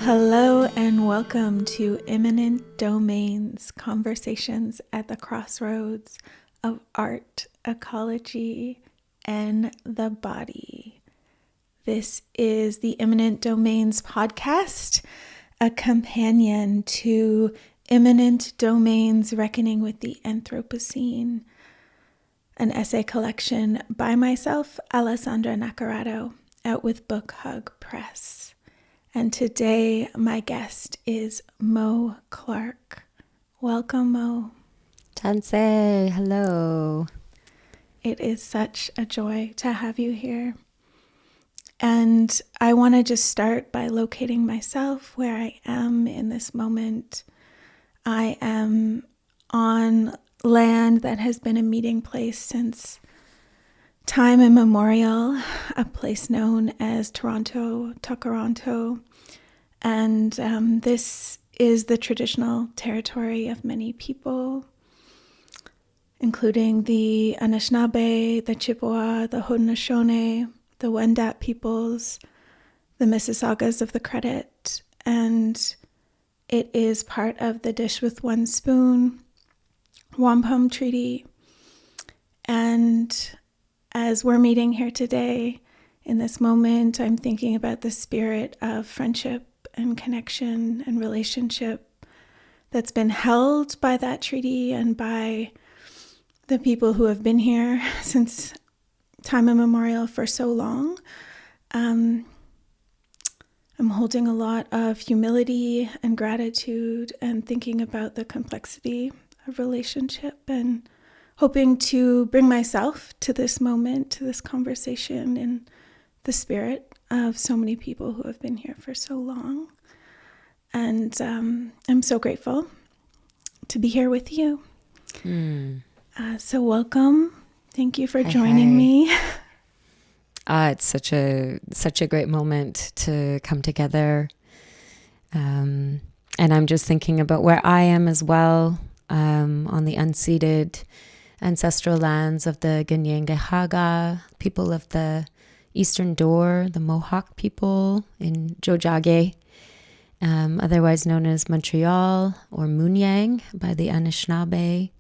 Hello and welcome to Imminent Domains, conversations at the crossroads of art, ecology, and the body. This is the Imminent Domains podcast, a companion to Imminent Domains, Reckoning with the Anthropocene, an essay collection by myself, Alessandra, out with Book Hug Press. And today, my guest is Moe Clark. Welcome, Moe. Tansei, hello. It is such a joy to have you here. And I want to just start by locating myself where I am in this moment. I am on land that has been a meeting place since time immemorial, a place known as Toronto, Toronto, and this is the traditional territory of many people, including the Anishinaabe, the Chippewa, the Haudenosaunee, the Wendat peoples, the Mississaugas of the Credit, and it is part of the Dish with One Spoon Wampum Treaty. And as we're meeting here today, in this moment, I'm thinking about the spirit of friendship and connection and relationship that's been held by that treaty and by the people who have been here since time immemorial for so long. I'm holding a lot of humility and gratitude and thinking about the complexity of relationship and hoping to bring myself to this moment, to this conversation in the spirit of so many people who have been here for so long. And I'm so grateful to be here with you. So welcome. Thank you for joining me. It's such a great moment to come together. And I'm just thinking about where I am as well, on the unceded ancestral lands of the Ganyengehaga, people of the Eastern Door, the Mohawk people in Jojage, otherwise known as Montreal or Munyang by the Anishinaabe,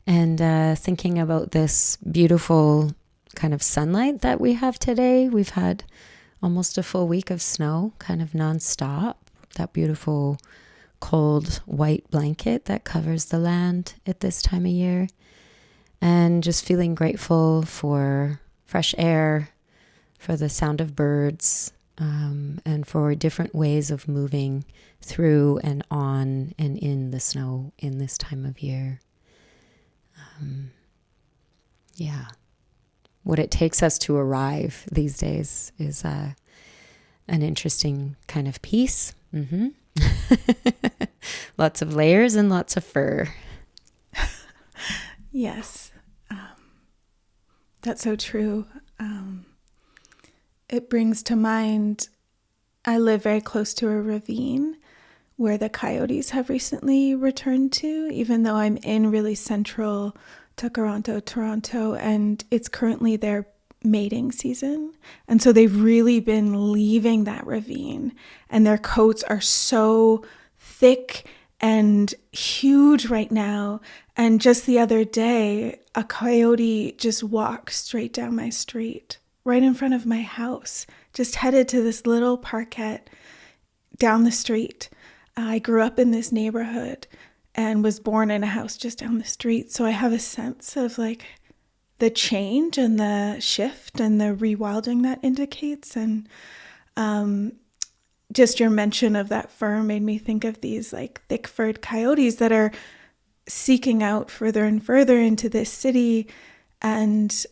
and thinking about this beautiful kind of sunlight that we have today. We've had almost a full week of snow, kind of nonstop, that beautiful cold white blanket that covers the land at this time of year. And just feeling grateful for fresh air, for the sound of birds, and for different ways of moving through and on and in the snow in this time of year. What it takes us to arrive these days is an interesting kind of piece. Lots of layers and lots of fur. Yes, that's so true. It brings to mind, I live very close to a ravine where the coyotes have recently returned to, even though I'm in really central Toronto, and it's currently their mating season. And so they've really been leaving that ravine, and their coats are so thick and huge right now. And just the other day, a coyote just walked straight down my street, right in front of my house, just headed to this little parkette down the street. I grew up in this neighborhood and was born in a house just down the street. So I have a sense of like the change and the shift and the rewilding that indicates. And just your mention of that fur made me think of these like thick-furred coyotes that are seeking out further and further into this city and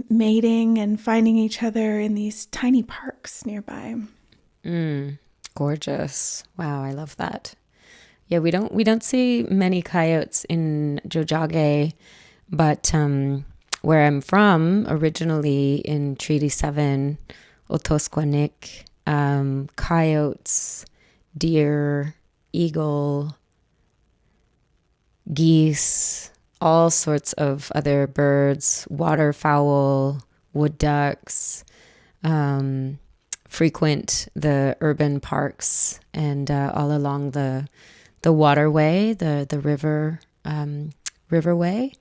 mating and finding each other in these tiny parks nearby. Gorgeous. Wow, I love that. Yeah, we don't see many coyotes in Jojage, but where I'm from, originally in Treaty 7, Otosquanik, coyotes, deer, eagle, geese, all sorts of other birds, waterfowl, wood ducks, frequent the urban parks and all along the waterway, the river riverway.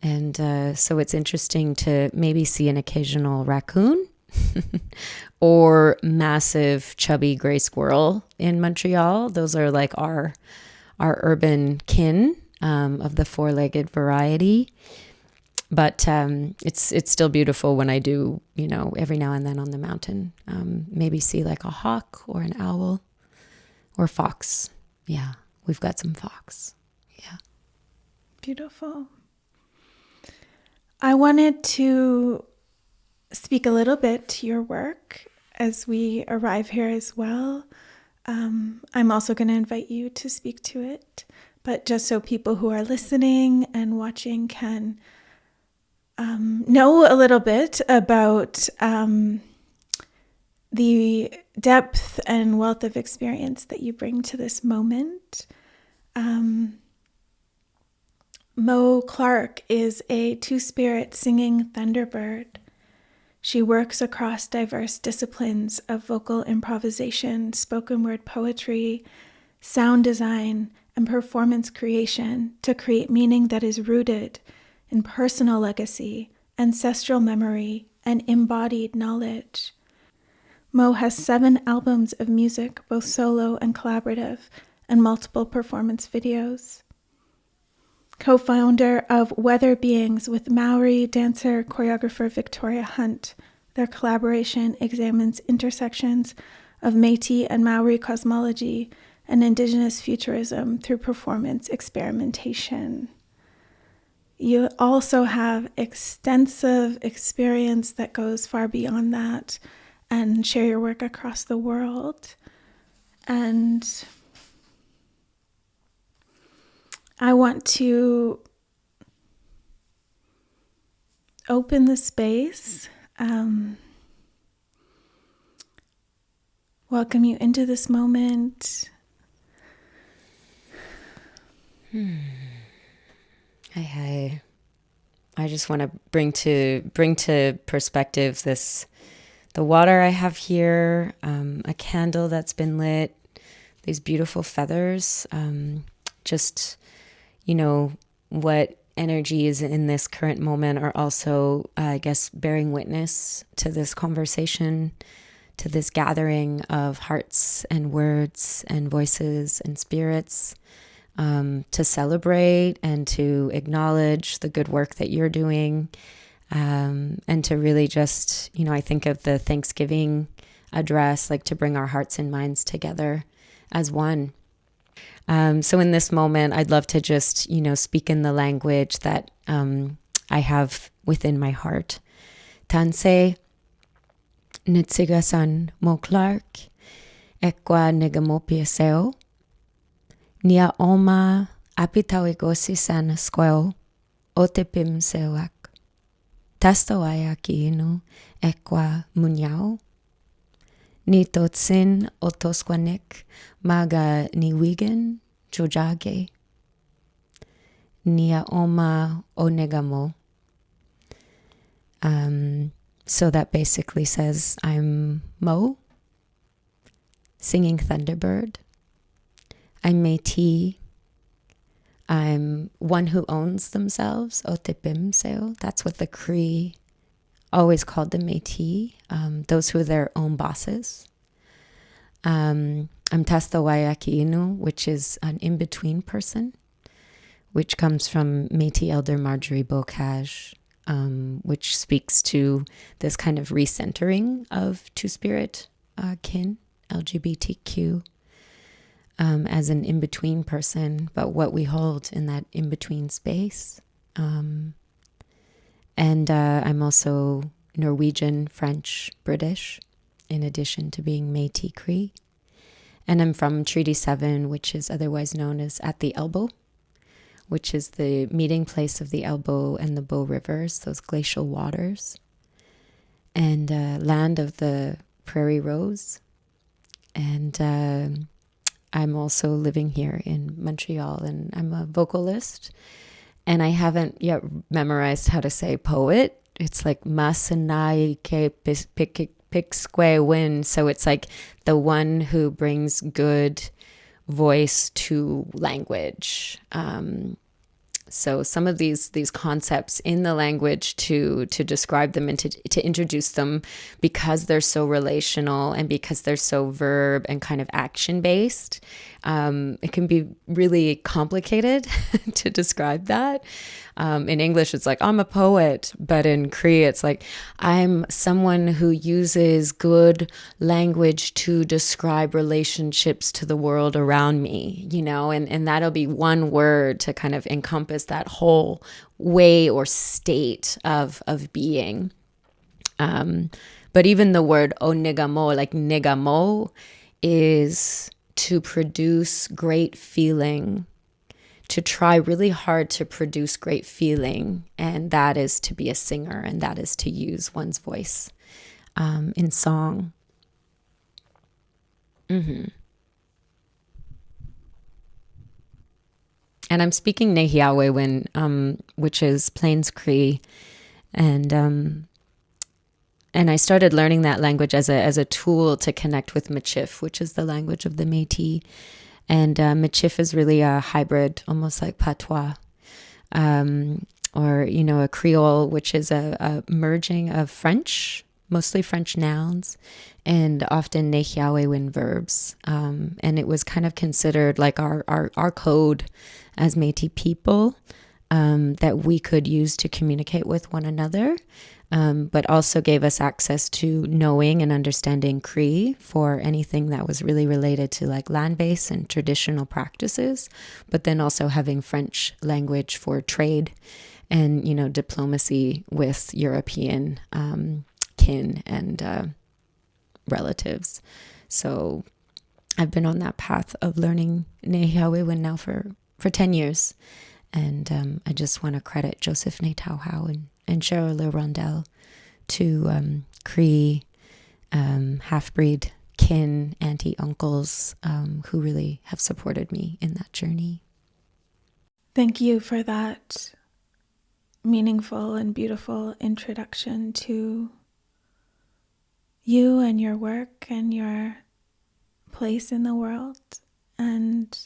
And so it's interesting to maybe see an occasional raccoon or massive chubby gray squirrel in Montreal. Those are like our urban kin of the four-legged variety. But it's still beautiful when I do, every now and then on the mountain, maybe see like a hawk or an owl or fox. Yeah, we've got some fox. Yeah. Beautiful. I wanted to speak a little bit to your work as we arrive here as well. I'm also going to invite you to speak to it, but just so people who are listening and watching can know a little bit about the depth and wealth of experience that you bring to this moment. Moe Clark is a two-spirit singing thunderbird. She works across diverse disciplines of vocal improvisation, spoken word poetry, sound design, and performance creation to create meaning that is rooted in personal legacy, ancestral memory, and embodied knowledge. Moe has 7 albums of music, both solo and collaborative, and multiple performance videos. Co-founder of Weather Beings with Maori dancer choreographer Victoria Hunt. Their collaboration examines intersections of Métis and Maori cosmology and Indigenous futurism through performance experimentation. You also have extensive experience that goes far beyond that and share your work across the world. And I want to open the space, welcome you into this moment. Hi. I just want to bring to perspective the water I have here, a candle that's been lit, these beautiful feathers, just what energies in this current moment are also, I guess, bearing witness to this conversation, to this gathering of hearts and words and voices and spirits, to celebrate and to acknowledge the good work that you're doing, and to really just, I think of the Thanksgiving address, like to bring our hearts and minds together as one. So in this moment, I'd love to just, speak in the language that I have within my heart. Tanse Nitsigasan Moe Clark, Ekwa Nigamopiaseo, Nia Oma âpihtawikosisâniskwêw, Otepim Sewak, Tastawaya Ekwa Munyao, Ni totsin otosquanik maga niwigan jojage, Nia Oma onegamo. So that basically says I'm Moe, singing thunderbird. I'm Métis. I'm one who owns themselves, Otepim Seo. That's what the Cree always called the Métis, those who are their own bosses. I'm Tastawaya, which is an in-between person, which comes from Métis elder Marjorie Bocage, which speaks to this kind of recentering of two-spirit kin, LGBTQ, as an in-between person, but what we hold in that in-between space. And I'm also Norwegian, French, British, in addition to being Métis Cree. And I'm from Treaty 7, which is otherwise known as At the Elbow, which is the meeting place of the Elbow and the Bow Rivers, those glacial waters, and land of the prairie rose. And I'm also living here in Montreal, and I'm a vocalist. And I haven't yet memorized how to say poet. It's like masanai ke âpihtawikosisâniskwêw. So it's like the one who brings good voice to language. So some of these concepts in the language to describe them and to introduce them, because they're so relational and because they're so verb and kind of action based, it can be really complicated to describe that. In English, it's like, I'm a poet, but in Cree, it's like, I'm someone who uses good language to describe relationships to the world around me, and that'll be one word to kind of encompass that whole way or state of being. But even the word onigamo, like nigamo, is to produce great feeling, to try really hard to produce great feeling, and that is to be a singer, and that is to use one's voice in song. And I'm speaking Nehiawewin, which is Plains Cree, and I started learning that language as a tool to connect with Michif, which is the language of the Métis. And Michif is really a hybrid, almost like patois, or, a Creole, which is a merging of French, mostly French nouns, and often Nehiawewin verbs. And it was kind of considered like our code as Métis people, that we could use to communicate with one another. But also gave us access to knowing and understanding Cree for anything that was really related to like land-based and traditional practices, but then also having French language for trade and, diplomacy with European kin and relatives. So I've been on that path of learning Nehiawewin now for 10 years. And I just want to credit Joseph Netauhau and Cheryl Le Rondell to Cree half-breed kin, auntie, uncles who really have supported me in that journey. Thank you for that meaningful and beautiful introduction to you and your work and your place in the world. And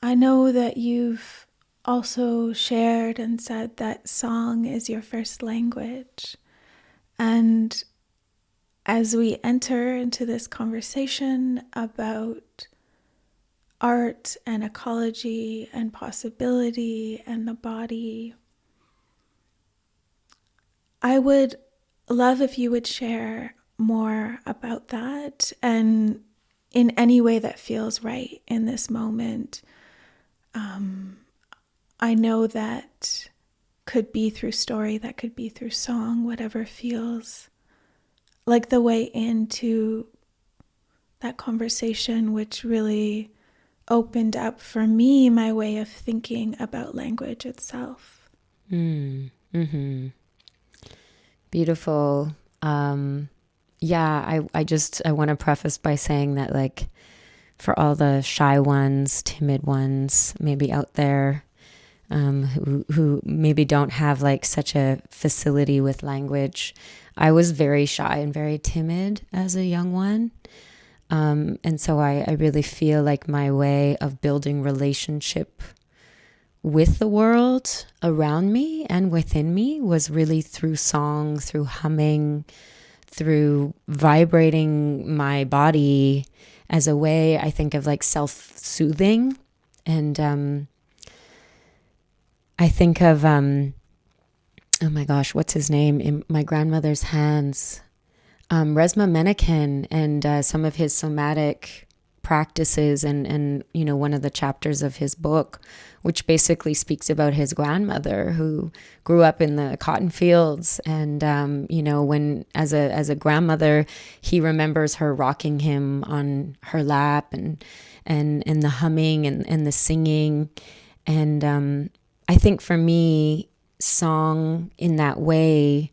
I know that you've also shared and said that song is your first language. And as we enter into this conversation about art and ecology and possibility and the body, I would love if you would share more about that, and in any way that feels right in this moment. I know that could be through story, that could be through song, whatever feels like the way into that conversation, which really opened up for me my way of thinking about language itself. Beautiful. I want to preface by saying that, like, for all the shy ones, timid ones, maybe out there, who maybe don't have like such a facility with language, I was very shy and very timid as a young one. And so I really feel like my way of building relationship with the world around me and within me was really through song, through humming, through vibrating my body as a way, I think, of like self-soothing. And I think of, oh my gosh, what's his name? In my grandmother's hands, Resma Menakem, and some of his somatic practices, and one of the chapters of his book, which basically speaks about his grandmother who grew up in the cotton fields, and when as a grandmother, he remembers her rocking him on her lap, and the humming and the singing, and I think for me, song in that way,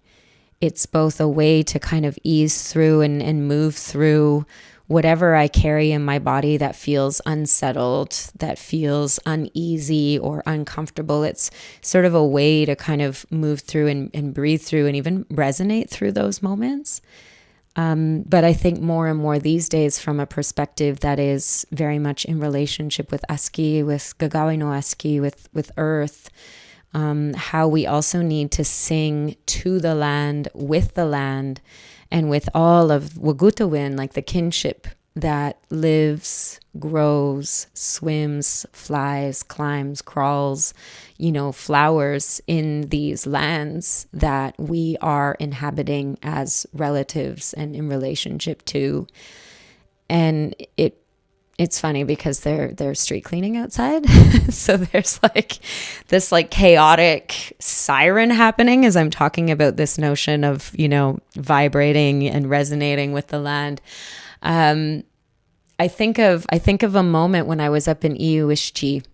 it's both a way to kind of ease through and move through whatever I carry in my body that feels unsettled, that feels uneasy or uncomfortable. It's sort of a way to kind of move through and breathe through and even resonate through those moments. But I think more and more these days from a perspective that is very much in relationship with Aski, with Gagawi no Aski, with earth, how we also need to sing to the land, with the land, and with all of Wagutawin, like the kinship that lives, grows, swims, flies, climbs, crawls, flowers in these lands that we are inhabiting as relatives and in relationship to. And it's funny because they're street cleaning outside. So there's like this like chaotic siren happening as I'm talking about this notion of, vibrating and resonating with the land. I think of a moment when I was up in Iuishchi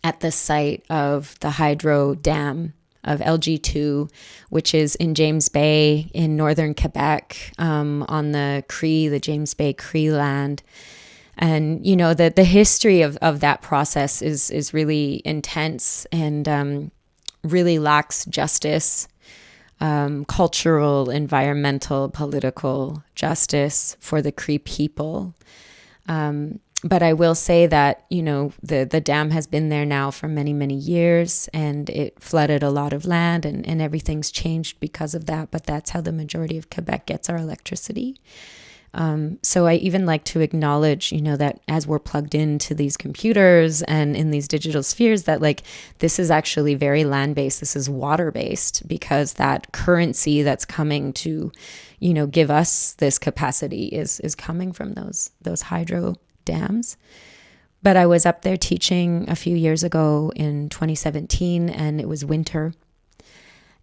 at the site of the hydro dam of LG2, which is in James Bay in northern Quebec, on the Cree, the James Bay Cree land. And, the history of that process is really intense and really lacks justice, cultural, environmental, political justice for the Cree people. But I will say that, the dam has been there now for many, many years, and it flooded a lot of land and everything's changed because of that. But that's how the majority of Quebec gets our electricity. So I even like to acknowledge, that as we're plugged into these computers and in these digital spheres, that like this is actually very land-based. This is water-based, because that currency that's coming to, give us this capacity is coming from those hydro dams. But I was up there teaching a few years ago in 2017, and it was winter.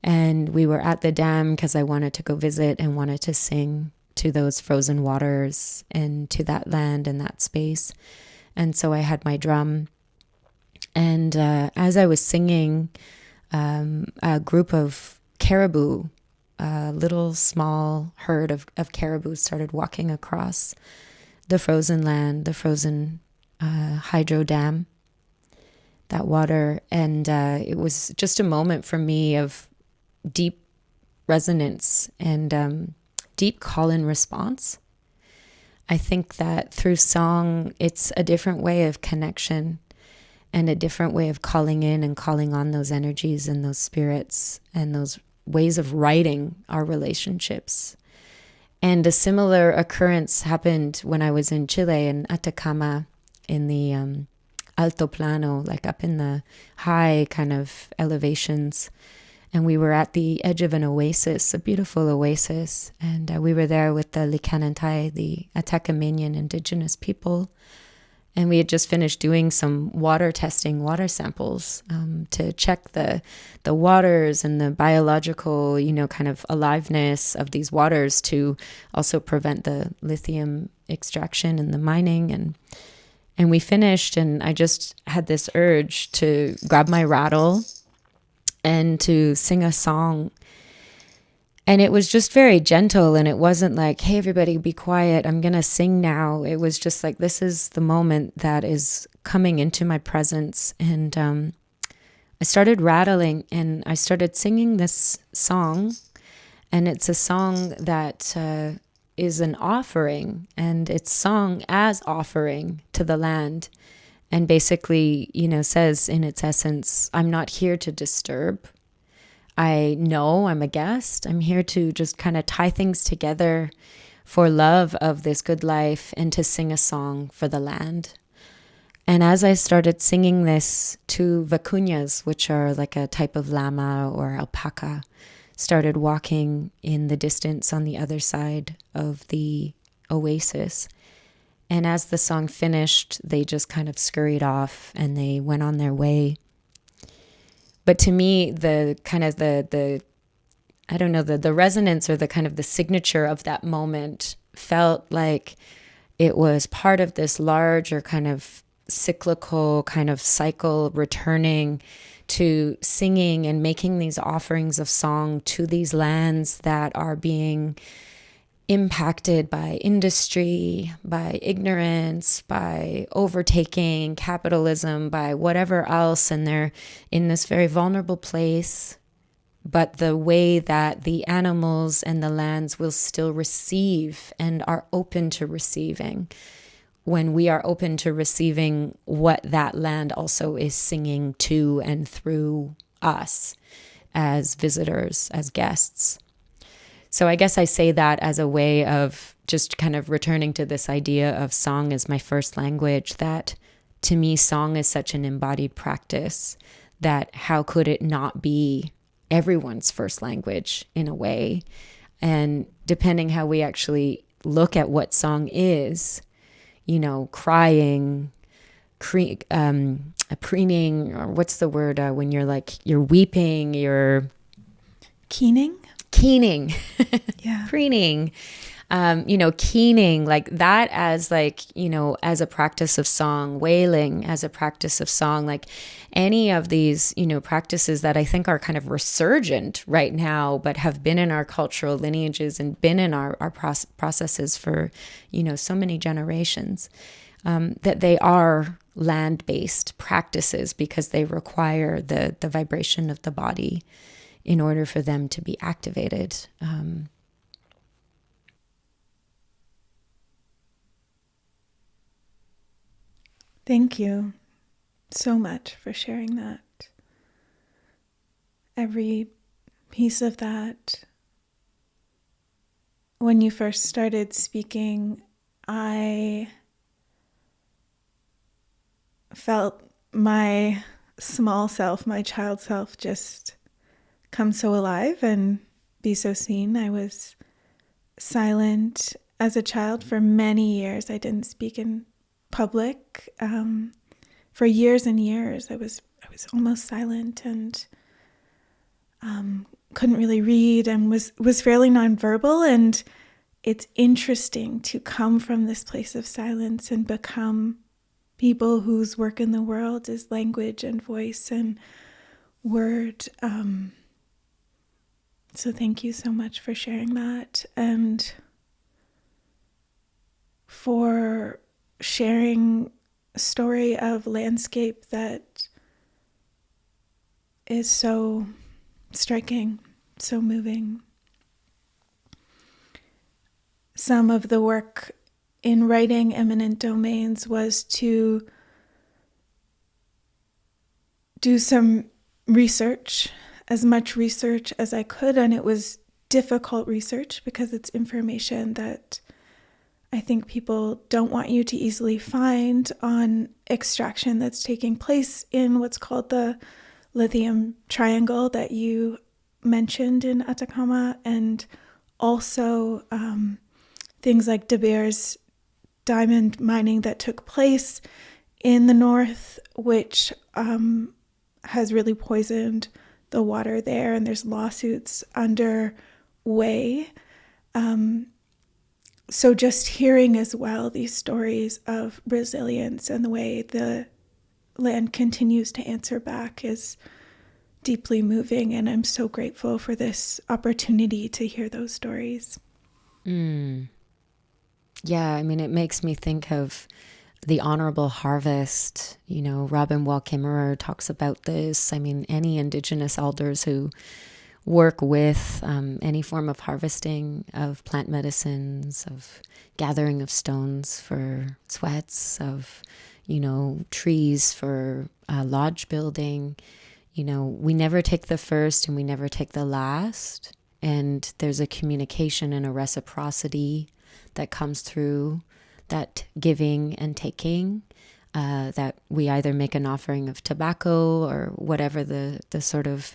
And we were at the dam because I wanted to go visit and wanted to sing to those frozen waters and to that land and that space. And so I had my drum. And as I was singing, a group of caribou, a little small herd of caribou started walking across the frozen land, the frozen hydro dam, that water. And it was just a moment for me of deep resonance and deep call and response. I think that through song, it's a different way of connection and a different way of calling in and calling on those energies and those spirits and those ways of writing our relationships. And a similar occurrence happened when I was in Chile, in Atacama, in the Alto Plano, like up in the high kind of elevations. And we were at the edge of an oasis, a beautiful oasis. And we were there with the Likanantai, the Atacamanian Indigenous people. And we had just finished doing some water testing, water samples, to check the waters and the biological, kind of aliveness of these waters, to also prevent the lithium extraction and the mining. And we finished, and I just had this urge to grab my rattle and to sing a song. And it was just very gentle, and it wasn't like, hey, everybody be quiet, I'm going to sing now. It was just like, this is the moment that is coming into my presence. And I started rattling, and I started singing this song. And it's a song that is an offering, and it's sung as offering to the land. And basically, says in its essence, I'm not here to disturb. I know I'm a guest. I'm here to just kind of tie things together for love of this good life and to sing a song for the land. And as I started singing this, two vicuñas, which are like a type of llama or alpaca, started walking in the distance on the other side of the oasis. And as the song finished, they just kind of scurried off and they went on their way. But to me, the kind of the resonance or the kind of the signature of that moment felt like it was part of this larger kind of cyclical kind of cycle, returning to singing and making these offerings of song to these lands that are being impacted by industry, by ignorance, by overtaking, capitalism, by whatever else. And they're in this very vulnerable place, but the way that the animals and the lands will still receive and are open to receiving when we are open to receiving what that land also is singing to and through us as visitors, as guests. So I guess I say that as a way of just kind of returning to this idea of song as my first language, that to me, song is such an embodied practice that how could it not be everyone's first language in a way? And depending how we actually look at what song is, crying, preening, or what's the word when you're weeping, you're Keening. Yeah. Preening, keening, like that as as a practice of song, wailing as a practice of song, like any of these, practices that I think are kind of resurgent right now, but have been in our cultural lineages and been in our processes for, so many generations, that they are land-based practices because they require the vibration of the body in order for them to be activated. Thank you so much for sharing that. Every piece of that. When you first started speaking, I felt my small self, my child self, just come so alive and be so seen. I was silent as a child for many years. I didn't speak in public for years and years. I was almost silent and couldn't really read and was fairly nonverbal. And it's interesting to come from this place of silence and become people whose work in the world is language and voice and word. So thank you so much for sharing that and for sharing a story of landscape that is so striking, so moving. Some of the work in writing Imminent Domains was to do some research, as much research as I could, and it was difficult research because it's information that I think people don't want you to easily find on extraction that's taking place in what's called the lithium triangle that you mentioned in Atacama, and also things like De Beers diamond mining that took place in the north, which has really poisoned the water there, and there's lawsuits underway. So just hearing as well these stories of resilience and the way the land continues to answer back is deeply moving, and I'm so grateful for this opportunity to hear those stories. Yeah, I mean, it makes me think of the honorable harvest. Robin Wall Kimmerer talks about this. I mean, any Indigenous elders who work with any form of harvesting of plant medicines, of gathering of stones for sweats, of, trees for lodge building. We never take the first and we never take the last. And there's a communication and a reciprocity that comes through that giving and taking, that we either make an offering of tobacco or whatever the sort of,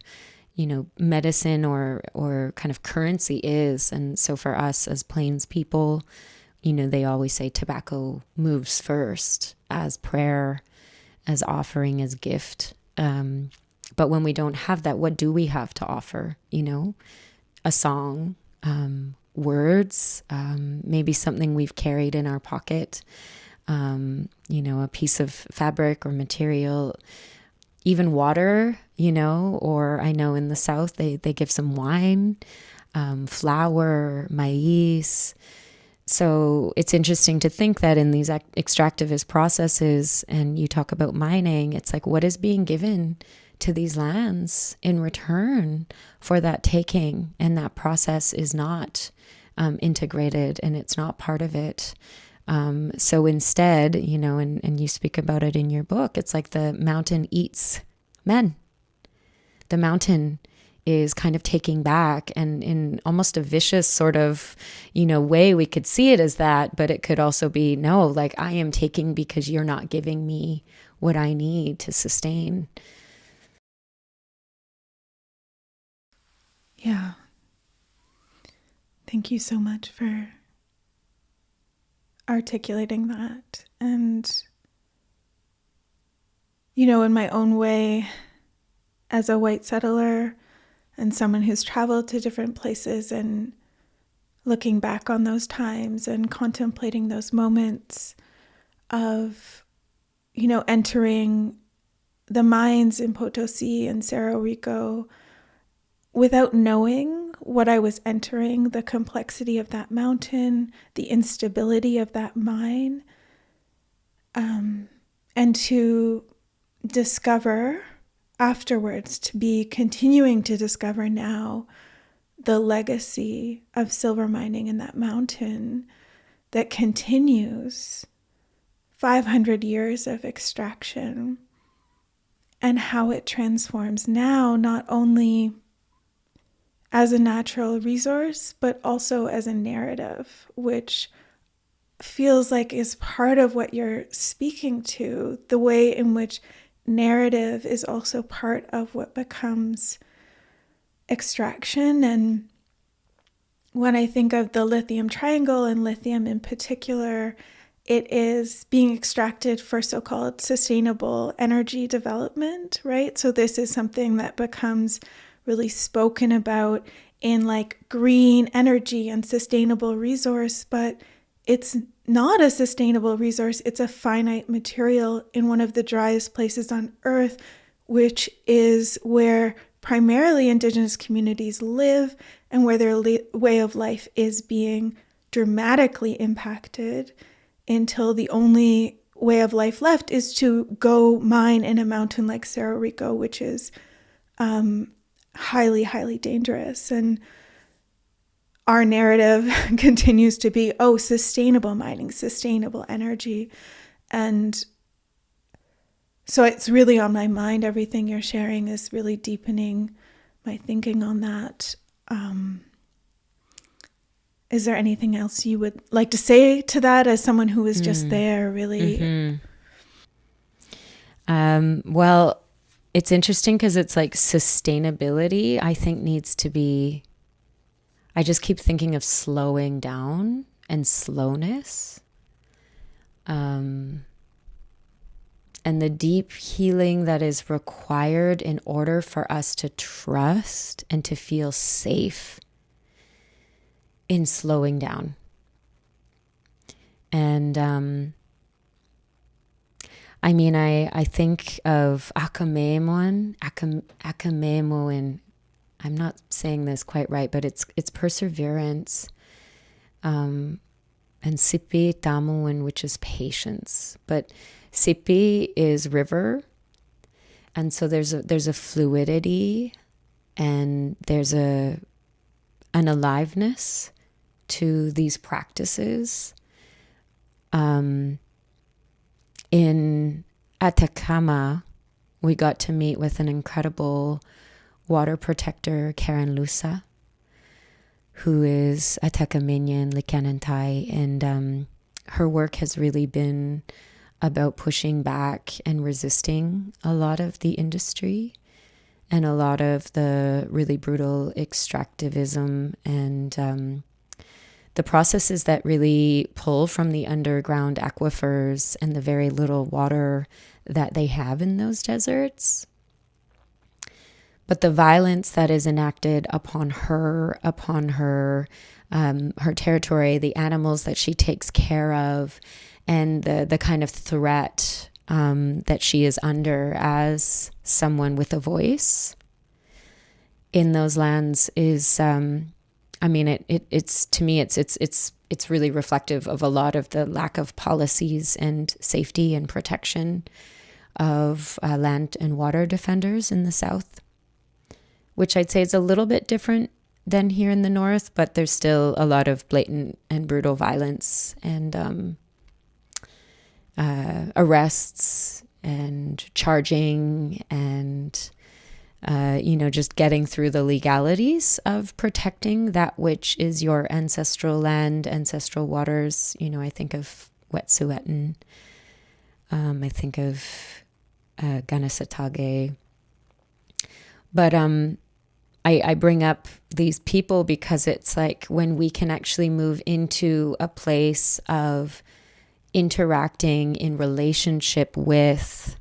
medicine or kind of currency is. And so for us as Plains people, they always say tobacco moves first as prayer, as offering, as gift. But when we don't have that, what do we have to offer? A song, words, maybe something we've carried in our pocket, a piece of fabric or material, even water, or I know in the South they give some wine, flour, maize. So it's interesting to think that in these extractivist processes, and you talk about mining, it's like, what is being given to these lands in return for that taking, and that process is not integrated, and it's not part of it. So instead, and you speak about it in your book, it's like the mountain eats men. The mountain is kind of taking back, and in almost a vicious sort of, way we could see it as that, but it could also be, no, like I am taking because you're not giving me what I need to sustain. Yeah. Thank you so much for articulating that. And, in my own way, as a white settler and someone who's traveled to different places and looking back on those times and contemplating those moments of, entering the mines in Potosi and Cerro Rico without knowing what I was entering, the complexity of that mountain, the instability of that mine, and to discover afterwards, to be continuing to discover now the legacy of silver mining in that mountain that continues 500 years of extraction, and how it transforms now not only as a natural resource, but also as a narrative, which feels like is part of what you're speaking to, the way in which narrative is also part of what becomes extraction. And when I think of the lithium triangle and lithium in particular, it is being extracted for so-called sustainable energy development, right? So this is something that becomes really spoken about in like green energy and sustainable resource, but it's not a sustainable resource. It's a finite material in one of the driest places on earth, which is where primarily Indigenous communities live and where their way of life is being dramatically impacted, until the only way of life left is to go mine in a mountain like Cerro Rico, which is highly, highly dangerous. And our narrative continues to be, sustainable mining, sustainable energy. And so it's really on my mind. Everything you're sharing is really deepening my thinking on that. Is there anything else you would like to say to that as someone who was just there, really? Well, it's interesting because it's like sustainability, I think, needs to be, I just keep thinking of slowing down and slowness. And the deep healing that is required in order for us to trust and to feel safe in slowing down. And I think of Akamemon, and I'm not saying this quite right, but it's perseverance, and Sipi Tamuin, which is patience. But Sipi is river, and so there's a fluidity, and there's an aliveness to these practices. In Atacama, we got to meet with an incredible water protector, Karen Lusa, who is Atacamanian, Likanantai, and her work has really been about pushing back and resisting a lot of the industry and a lot of the really brutal extractivism and the processes that really pull from the underground aquifers and the very little water that they have in those deserts. But the violence that is enacted upon her territory, the animals that she takes care of, and the kind of threat that she is under as someone with a voice in those lands is, it's to me, it's really reflective of a lot of the lack of policies and safety and protection of land and water defenders in the South, which I'd say is a little bit different than here in the North, but there's still a lot of blatant and brutal violence and arrests and charging and, just getting through the legalities of protecting that which is your ancestral land, ancestral waters. I think of Wet'suwet'en. I think of Ganasatake. But I bring up these people because it's like when we can actually move into a place of interacting in relationship with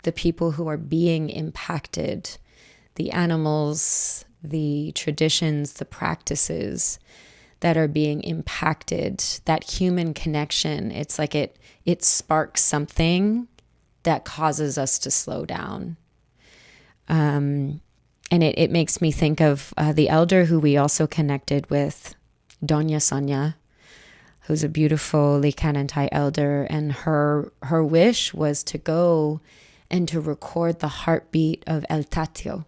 the people who are being impacted, the animals, the traditions, the practices that are being impacted, that human connection, it's like it sparks something that causes us to slow down. And it makes me think of the elder who we also connected with, Doña Sonia, who's a beautiful Likanantai elder, and her wish was to go and to record the heartbeat of El Tatio.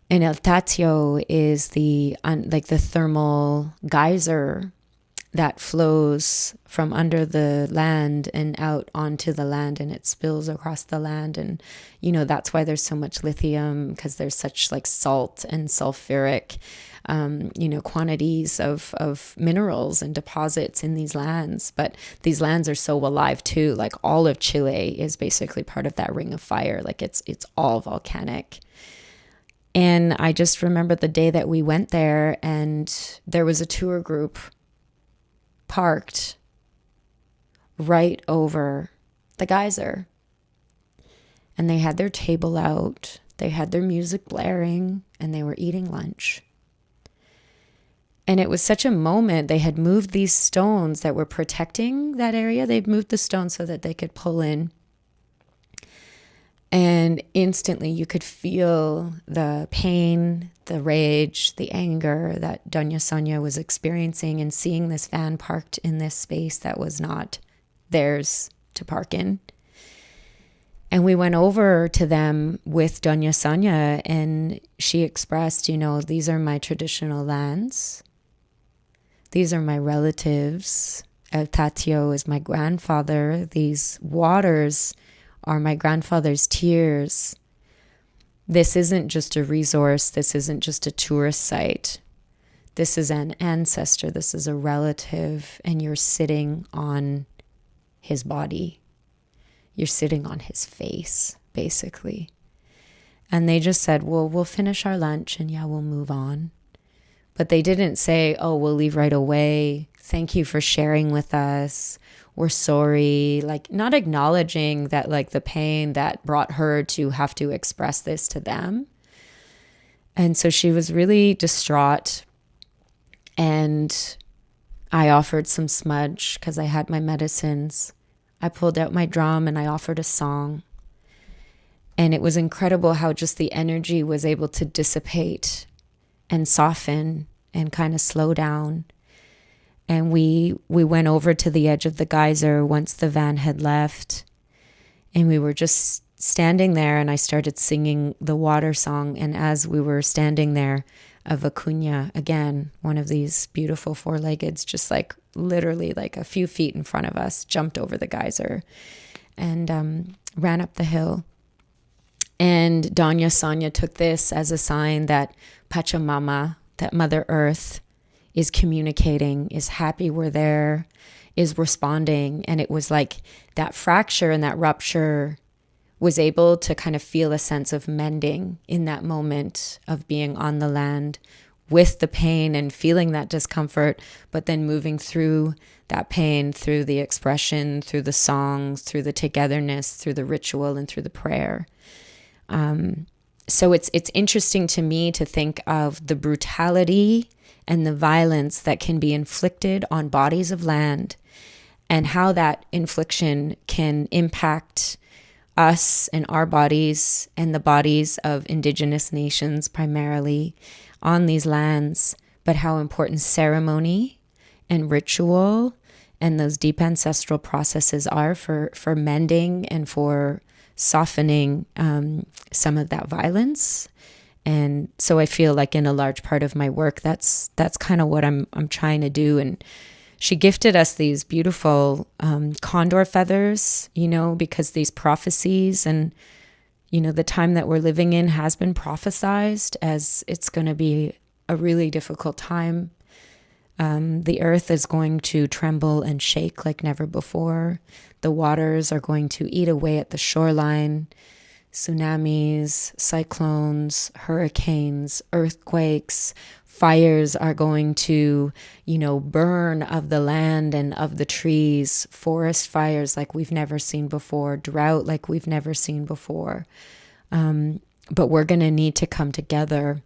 And El Tatio is the thermal geyser that flows from under the land and out onto the land, and it spills across the land. And, that's why there's so much lithium, because there's such like salt and sulfuric, quantities of minerals and deposits in these lands. But these lands are so alive too. Like all of Chile is basically part of that ring of fire. Like it's all volcanic. And I just remember the day that we went there, and there was a tour group parked right over the geyser. And they had their table out, they had their music blaring, and they were eating lunch. And it was such a moment. They had moved these stones that were protecting that area. They'd moved the stones so that they could pull in. And instantly you could feel the pain, the rage, the anger that Doña Sonia was experiencing, and seeing this van parked in this space that was not theirs to park in. And we went over to them with Doña Sonia, and she expressed, these are my traditional lands. These are my relatives. El Tatio is my grandfather. These waters are my grandfather's tears. This isn't just a resource. This isn't just a tourist site. This is an ancestor. This is a relative, and you're sitting on his body. You're sitting on his face, basically. And they just said, well, we'll finish our lunch and we'll move on. But they didn't say, oh, we'll leave right away. Thank you for sharing with us. We're sorry. Like, not acknowledging that, like, the pain that brought her to have to express this to them. And so she was really distraught. And I offered some smudge because I had my medicines. I pulled out my drum and I offered a song. And it was incredible how just the energy was able to dissipate and soften and kind of slow down. And we went over to the edge of the geyser once the van had left. And we were just standing there, and I started singing the water song. And as we were standing there, a vicuña, again, one of these beautiful four-leggeds, just like literally like a few feet in front of us, jumped over the geyser and ran up the hill. And Doña Sonia took this as a sign that Pachamama, that Mother Earth, is communicating, is happy we're there, is responding. And it was like that fracture and that rupture was able to kind of feel a sense of mending in that moment of being on the land with the pain and feeling that discomfort, but then moving through that pain, through the expression, through the songs, through the togetherness, through the ritual, and through the prayer. So it's interesting to me to think of the brutality and the violence that can be inflicted on bodies of land, and how that infliction can impact us and our bodies and the bodies of Indigenous nations primarily on these lands, but how important ceremony and ritual and those deep ancestral processes are for mending and for softening some of that violence. And so I feel like in a large part of my work, that's kind of what I'm trying to do. And she gifted us these beautiful condor feathers, because these prophecies and, the time that we're living in has been prophesized as it's going to be a really difficult time. The earth is going to tremble and shake like never before. The waters are going to eat away at the shoreline. Tsunamis, cyclones, hurricanes, earthquakes, fires are going to, burn of the land and of the trees, forest fires like we've never seen before, drought like we've never seen before. But we're going to need to come together.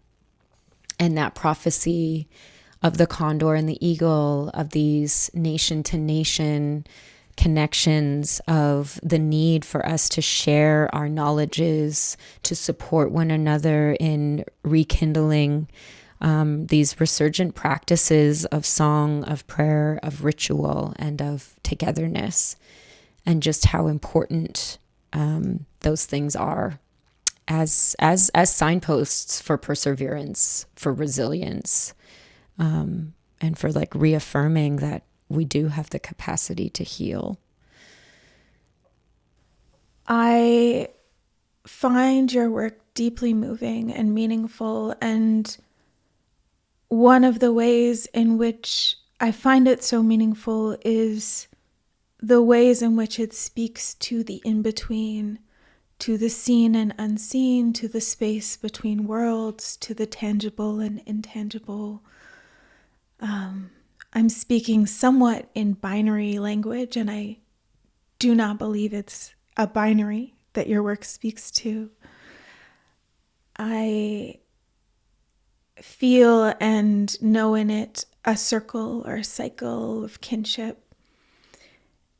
And that prophecy of the condor and the eagle, of these nation to nation connections, of the need for us to share our knowledges, to support one another in rekindling these resurgent practices of song, of prayer, of ritual, and of togetherness, and just how important those things are as signposts for perseverance, for resilience, and for reaffirming that we do have the capacity to heal. I find your work deeply moving and meaningful, and one of the ways in which I find it so meaningful is the ways in which it speaks to the in-between, to the seen and unseen, to the space between worlds, to the tangible and intangible. I'm speaking somewhat in binary language, and I do not believe it's a binary that your work speaks to. I feel and know in it a circle or a cycle of kinship,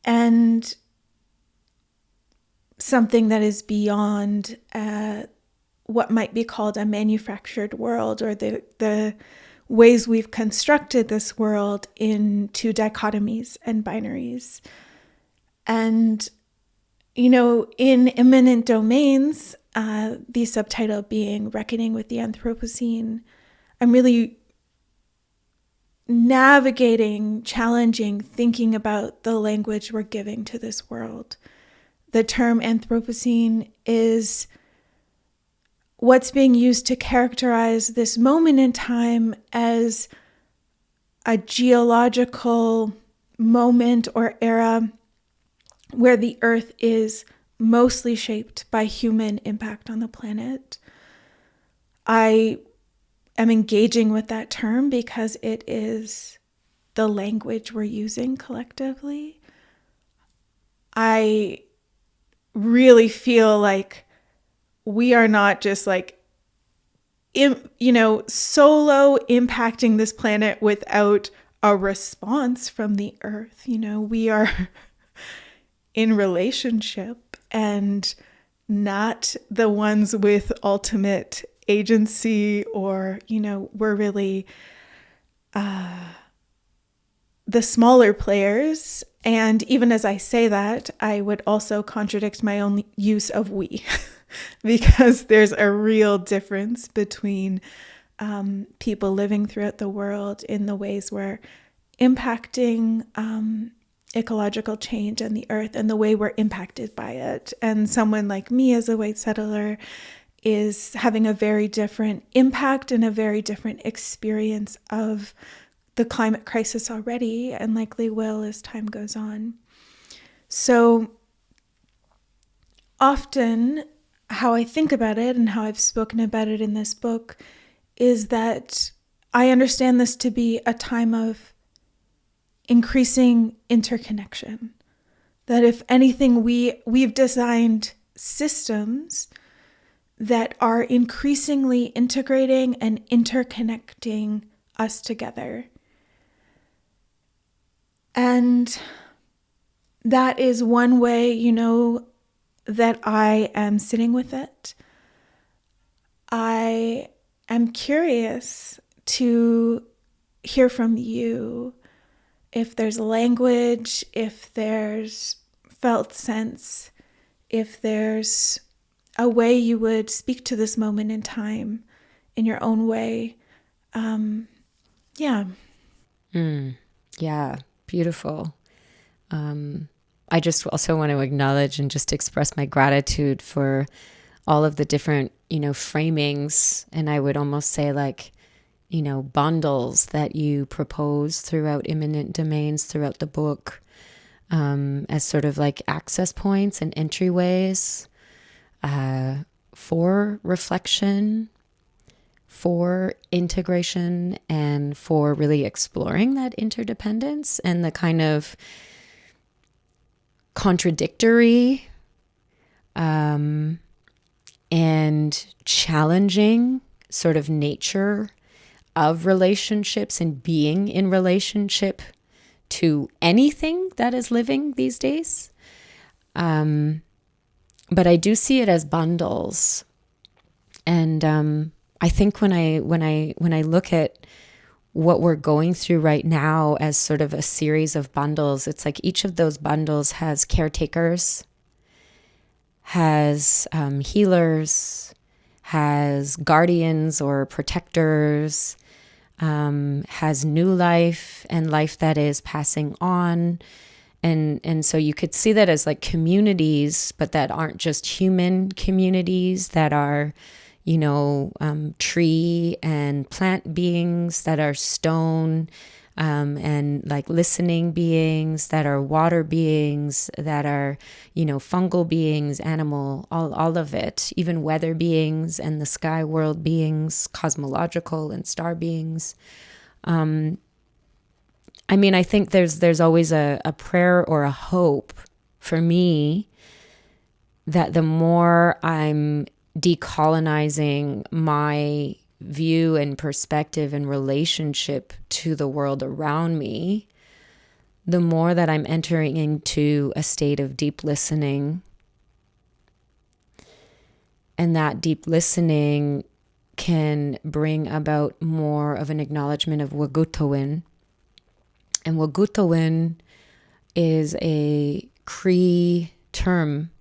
and something that is beyond what might be called a manufactured world, or the ways we've constructed this world into dichotomies and binaries. And, in Imminent Domains, the subtitle being Reckoning with the Anthropocene, I'm really navigating, challenging, thinking about the language we're giving to this world. The term Anthropocene is what's being used to characterize this moment in time as a geological moment or era where the earth is mostly shaped by human impact on the planet. I am engaging with that term because it is the language we're using collectively. I really feel like we are not just solo impacting this planet without a response from the earth. We are in relationship and not the ones with ultimate agency, or, we're really the smaller players. And even as I say that, I would also contradict my own use of we, because there's a real difference between people living throughout the world in the ways we're impacting ecological change and the earth, and the way we're impacted by it. And someone like me as a white settler is having a very different impact and a very different experience of the climate crisis already, and likely will as time goes on. So often how I think about it, and how I've spoken about it in this book, is that I understand this to be a time of increasing interconnection. That if anything, we've designed systems that are increasingly integrating and interconnecting us together. And that is one way, that I am sitting with it. I am curious to hear from you if there's language, if there's felt sense, if there's a way you would speak to this moment in time in your own way. Yeah. Yeah, beautiful. I just also want to acknowledge and just express my gratitude for all of the different, framings. And I would almost say like, bundles that you propose throughout Imminent Domains, throughout the book, as sort of like access points and entryways for reflection, for integration, and for really exploring that interdependence and the kind of contradictory and challenging sort of nature of relationships and being in relationship to anything that is living these days. But I do see it as bundles. And I think when I look at what we're going through right now as sort of a series of bundles, it's like each of those bundles has caretakers, has healers, has guardians or protectors, has new life and life that is passing on. And so you could see that as like communities, but that aren't just human communities, that are, tree and plant beings, that are stone, and like listening beings, that are water beings, that are, fungal beings, animal, all of it, even weather beings and the sky world beings, cosmological and star beings. I think there's always a prayer or a hope for me that the more I'm decolonizing my view and perspective and relationship to the world around me, the more that I'm entering into a state of deep listening. And that deep listening can bring about more of an acknowledgement of Wagutowin. And Wagutowin is a Cree term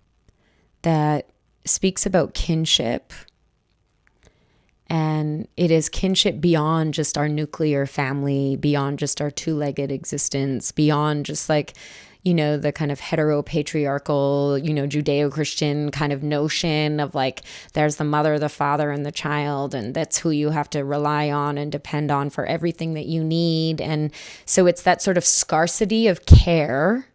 that speaks about kinship. And it is kinship beyond just our nuclear family, beyond just our two-legged existence, beyond just like, the kind of heteropatriarchal, Judeo-Christian kind of notion of like, there's the mother, the father, and the child, and that's who you have to rely on and depend on for everything that you need. And so it's that sort of scarcity of care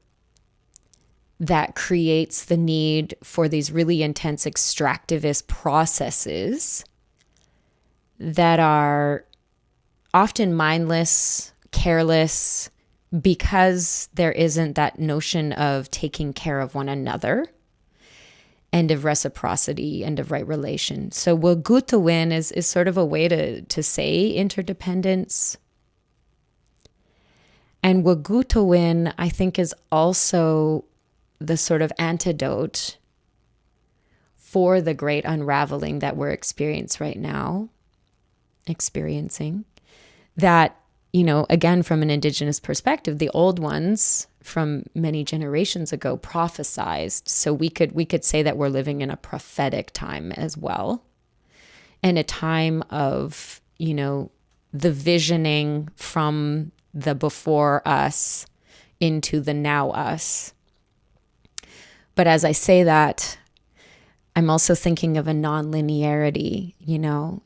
that creates the need for these really intense extractivist processes that are often mindless, careless, because there isn't that notion of taking care of one another and of reciprocity and of right relation. So Wagutowin is sort of a way to say interdependence. And Wagutowin, I think, is also the sort of antidote for the great unraveling that we're experiencing, that, again, from an Indigenous perspective, the old ones from many generations ago prophesized. So we could say that we're living in a prophetic time as well, and a time of, the visioning from the before us into the now us. But as I say that, I'm also thinking of a non-linearity,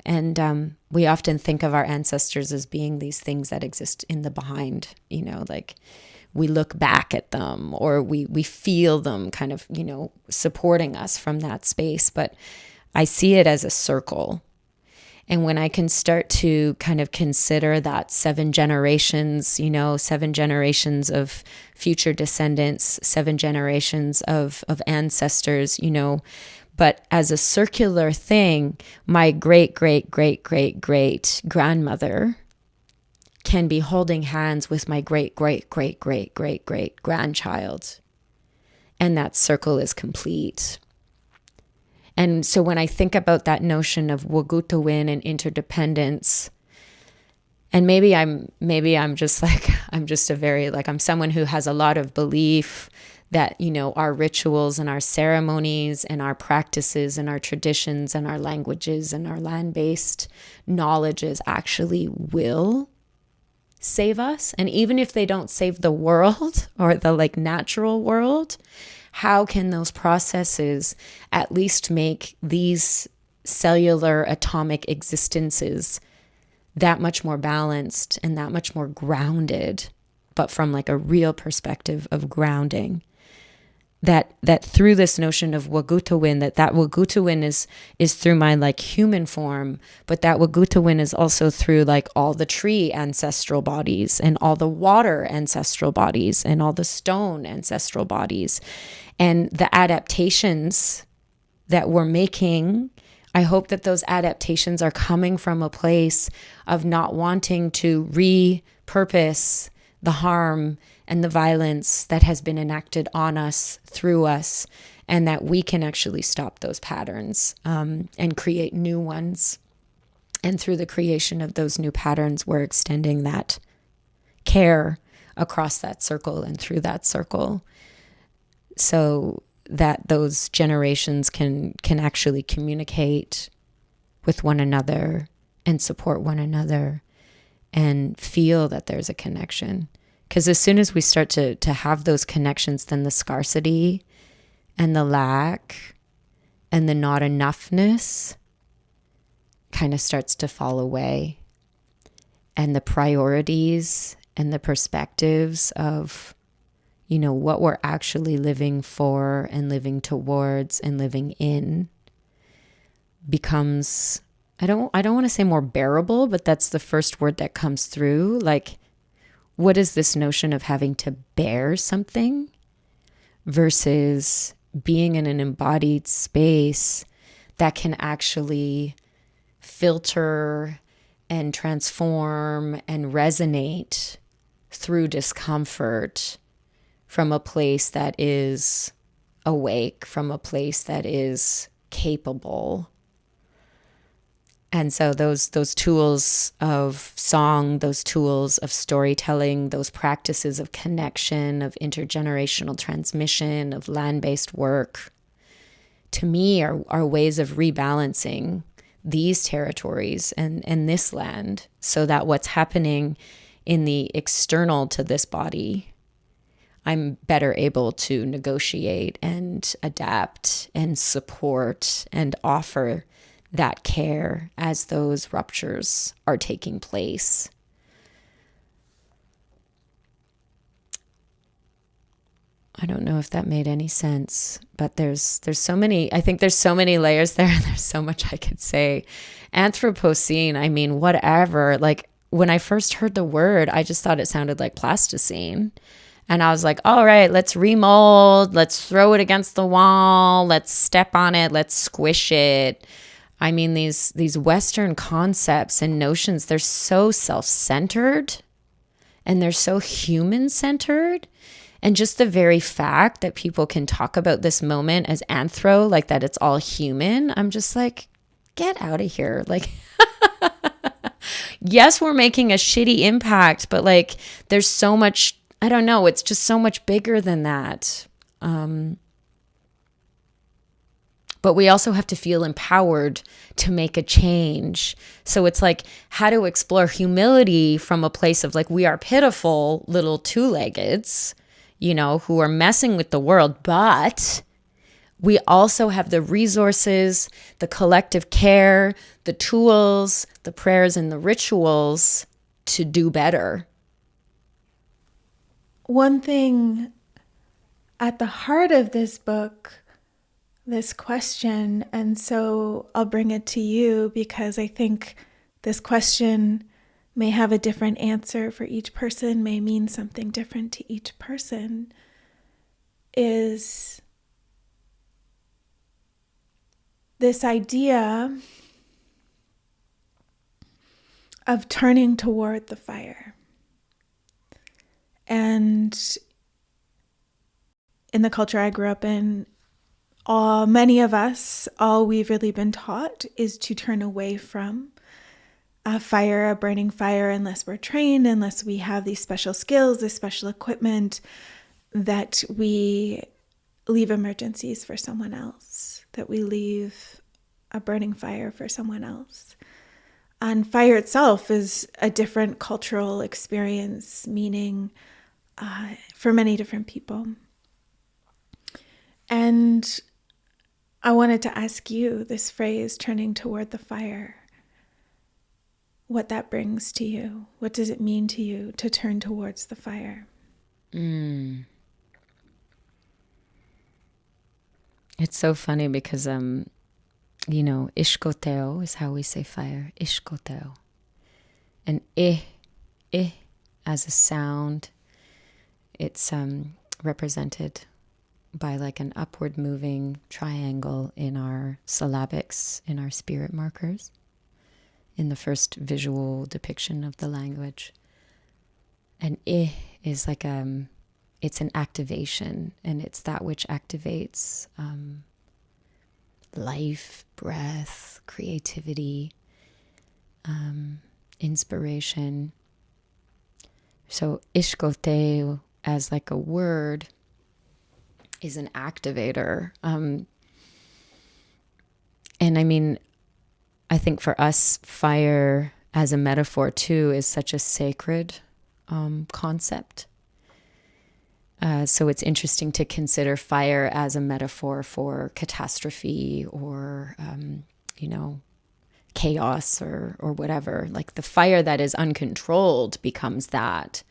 and we often think of our ancestors as being these things that exist in the behind, like we look back at them or we feel them kind of, supporting us from that space. But I see it as a circle. And when I can start to kind of consider that 7 generations, 7 generations of future descendants, 7 generations of ancestors, but as a circular thing, my great, great, great, great, great grandmother can be holding hands with my great, great, great, great, great, great grandchild. And that circle is complete. And so when I think about that notion of Wagutowin and interdependence, And maybe I'm just like, I'm someone who has a lot of belief that, you know, our rituals and our ceremonies and our practices and our traditions and our languages and our land-based knowledges actually will save us. And even if they don't save the world or the like natural world, how can those processes at least make these cellular atomic existences that much more balanced and that much more grounded, but from like a real perspective of grounding? That through this notion of wagutawin, that wagutawin is through my like human form, but that wagutawin is also through like all the tree ancestral bodies and all the water ancestral bodies and all the stone ancestral bodies, and the adaptations that we're making. I hope that those adaptations are coming from a place of not wanting to repurpose the harm and the violence that has been enacted on us, through us, and that we can actually stop those patterns and create new ones. And through the creation of those new patterns, we're extending that care across that circle and through that circle, so that those generations can actually communicate with one another and support one another and feel that there's a connection. Because as soon as we start to have those connections, then the scarcity and the lack and the not enoughness kind of starts to fall away. And the priorities and the perspectives of, you know, what we're actually living for and living towards and living in becomes, I don't want to say more bearable, but that's the first word that comes through. Like, what is this notion of having to bear something versus being in an embodied space that can actually filter and transform and resonate through discomfort from a place that is awake, from a place that is capable. And so those tools of song, those tools of storytelling, those practices of connection, of intergenerational transmission, of land-based work, to me are ways of rebalancing these territories and this land, so that what's happening in the external to this body, I'm better able to negotiate and adapt and support and offer that care as those ruptures are taking place. I don't know if that made any sense, but there's so many, I think there's so many layers there, and there's so much I could say. Anthropocene, I mean, whatever. Like, when I first heard the word, I just thought it sounded like plasticine. And I was like, all right, let's remold, let's throw it against the wall, let's step on it, let's squish it. I mean, these Western concepts and notions, they're so self-centered and they're so human-centered. And just the very fact that people can talk about this moment as anthro, like that it's all human, I'm just like, get out of here. Like, yes, we're making a shitty impact, but like there's so much, I don't know, it's just so much bigger than that. But we also have to feel empowered to make a change. So it's like how to explore humility from a place of like, we are pitiful little two-leggeds, you know, who are messing with the world, but we also have the resources, the collective care, the tools, the prayers, and the rituals to do better. One thing at the heart of this book, this question, and so I'll bring it to you because I think this question may have a different answer for each person, may mean something different to each person, is this idea of turning toward the fire. And in the culture I grew up in, many of us, all we've really been taught is to turn away from a burning fire, unless we're trained, unless we have these special skills, this special equipment, that we leave emergencies for someone else, that we leave a burning fire for someone else. And fire itself is a different cultural experience, meaning for many different people. And I wanted to ask you this phrase, turning toward the fire, what that brings to you. What does it mean to you to turn towards the fire? It's so funny because, ishkoteo is how we say fire. Ishkoteo. And as a sound, it's represented by like an upward moving triangle in our syllabics, in our spirit markers, in the first visual depiction of the language. And is like it's an activation, and it's that which activates life, breath, creativity, inspiration. So ishkoteo as like a word is an activator. And I mean, I think for us, fire as a metaphor too is such a sacred concept. So it's interesting to consider fire as a metaphor for catastrophe or, chaos or whatever. Like the fire that is uncontrolled becomes that.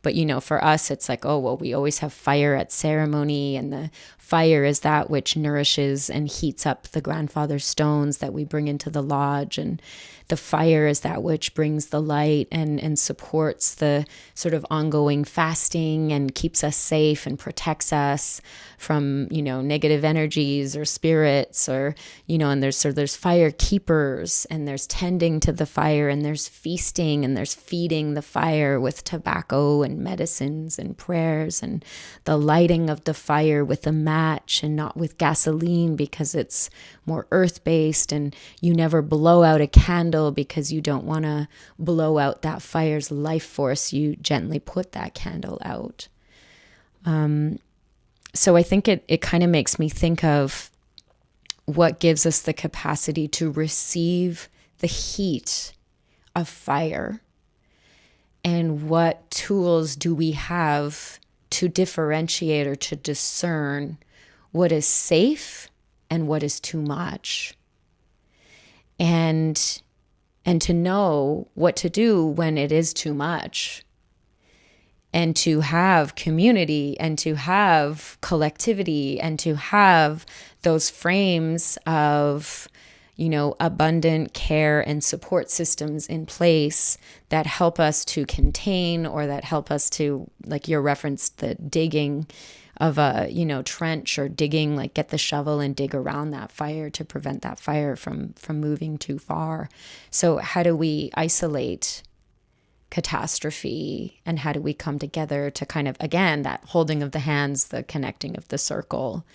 But, for us, it's like, oh, well, we always have fire at ceremony, and the fire is that which nourishes and heats up the grandfather stones that we bring into the lodge. And the fire is that which brings the light and supports the sort of ongoing fasting and keeps us safe and protects us from, negative energies or spirits or, and there's fire keepers, and there's tending to the fire, and there's feasting, and there's feeding the fire with tobacco and medicines and prayers, and the lighting of the fire with a match and not with gasoline because it's more earth-based, and you never blow out a candle because you don't want to blow out that fire's life force. You gently put that candle out. So I think it kind of makes me think of what gives us the capacity to receive the heat of fire, and what tools do we have to differentiate or to discern what is safe and what is too much, and to know what to do when it is too much, and to have community and to have collectivity and to have those frames of, abundant care and support systems in place that help us to contain, or that help us to, like your reference, the digging of a, trench, or digging, like get the shovel and dig around that fire to prevent that fire from moving too far. So how do we isolate catastrophe, and how do we come together to kind of, again, that holding of the hands, the connecting of the circle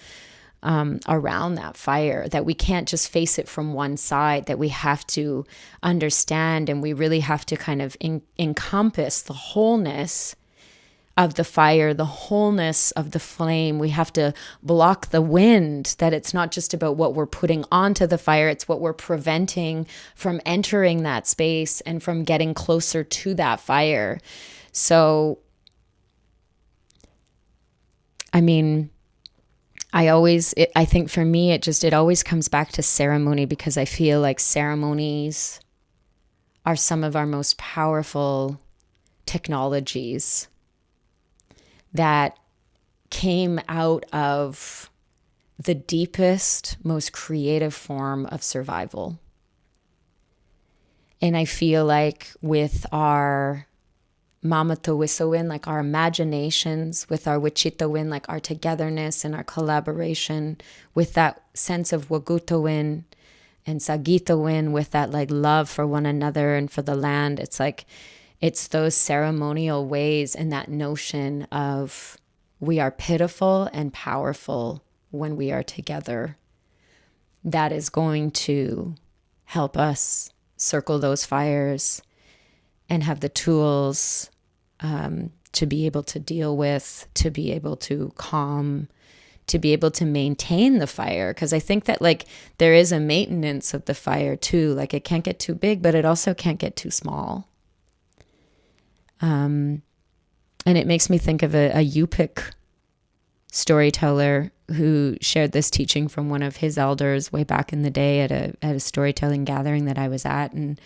around that fire, that we can't just face it from one side, that we have to understand, and we really have to kind of encompass the wholeness of the fire, the wholeness of the flame. We have to block the wind, that it's not just about what we're putting onto the fire, it's what we're preventing from entering that space and from getting closer to that fire. So, I mean, I think for me, it always comes back to ceremony, because I feel like ceremonies are some of our most powerful technologies that came out of the deepest, most creative form of survival. And I feel like with our mamatowisowin, like our imaginations, with our wichitowin, like our togetherness and our collaboration, with that sense of wagutowin and sagitowin, with that like love for one another and for the land, it's those ceremonial ways and that notion of we are pitiful and powerful when we are together that is going to help us circle those fires and have the tools to be able to deal with, to be able to calm, to be able to maintain the fire. Because I think that like there is a maintenance of the fire too. Like it can't get too big, but it also can't get too small. And it makes me think of a Yupik storyteller who shared this teaching from one of his elders way back in the day at a storytelling gathering that I was at. And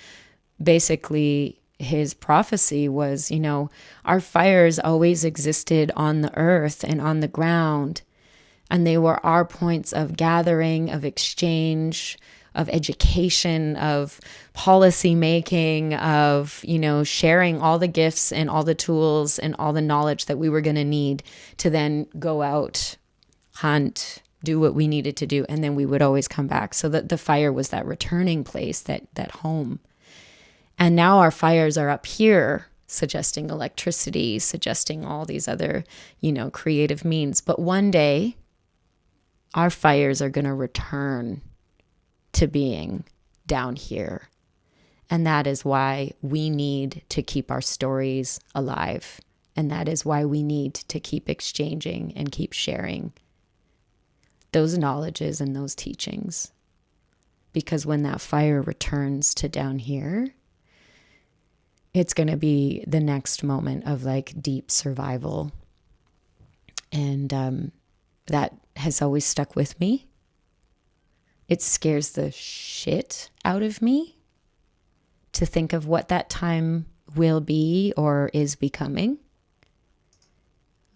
basically his prophecy was, you know, our fires always existed on the earth and on the ground. And they were our points of gathering, of exchange, of education, of policy making, of, you know, sharing all the gifts and all the tools and all the knowledge that we were going to need to then go out, hunt, do what we needed to do. And then we would always come back. So that the fire was that returning place, that home. And now our fires are up here, suggesting electricity, suggesting all these other, you know, creative means. But one day, our fires are going to return to being down here. And that is why we need to keep our stories alive. And that is why we need to keep exchanging and keep sharing those knowledges and those teachings. Because when that fire returns to down here, it's going to be the next moment of like deep survival. And that has always stuck with me. It scares the shit out of me to think of what that time will be or is becoming.